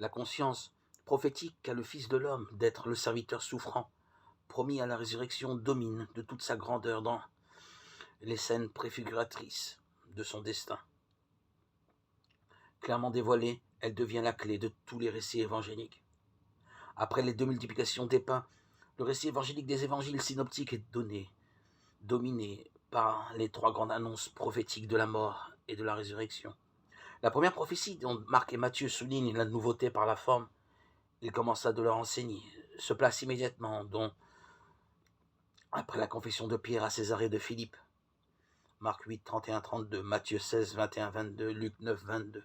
La conscience prophétique qu'a le Fils de l'homme d'être le serviteur souffrant, promis à la résurrection, domine de toute sa grandeur dans les scènes préfiguratrices de son destin. Clairement dévoilée, elle devient la clé de tous les récits évangéliques. Après les deux multiplications des pains, le récit évangélique des évangiles synoptiques est dominé par les trois grandes annonces prophétiques de la mort et de la résurrection. La première prophétie dont Marc et Matthieu soulignent la nouveauté par la forme, il commença de leur enseigner, se place immédiatement, dont après la confession de Pierre à Césarée de Philippe, Marc 8, 31-32, Matthieu 16, 21-22, Luc 9, 22.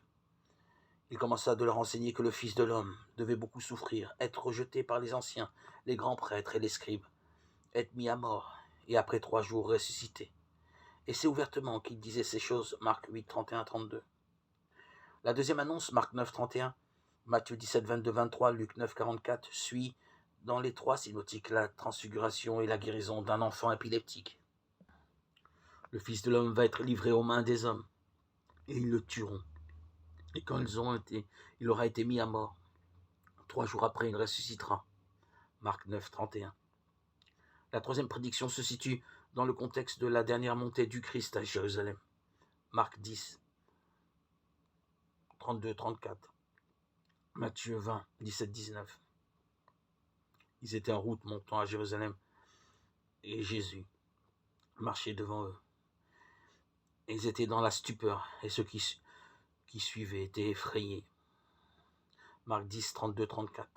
Il commença de leur enseigner que le Fils de l'homme devait beaucoup souffrir, être rejeté par les anciens, les grands prêtres et les scribes, être mis à mort, et après 3 jours ressuscité. Et c'est ouvertement qu'il disait ces choses, Marc 8, 31-32. La deuxième annonce, Marc 9, 31, Matthieu 17, 22, 23, Luc 9, 44, suit dans les 3 synoptiques la transfiguration et la guérison d'un enfant épileptique. Le Fils de l'homme va être livré aux mains des hommes, et ils le tueront. Et quand il aura été mis à mort, 3 jours après, il ressuscitera. Marc 9, 31. La troisième prédiction se situe dans le contexte de la dernière montée du Christ à Jérusalem. Marc 10, 32, 34. Matthieu 20, 17, 19. Ils étaient en route montant à Jérusalem et Jésus marchait devant eux. Et ils étaient dans la stupeur et ceux qui suivaient étaient effrayés. Marc 10, 32, 34.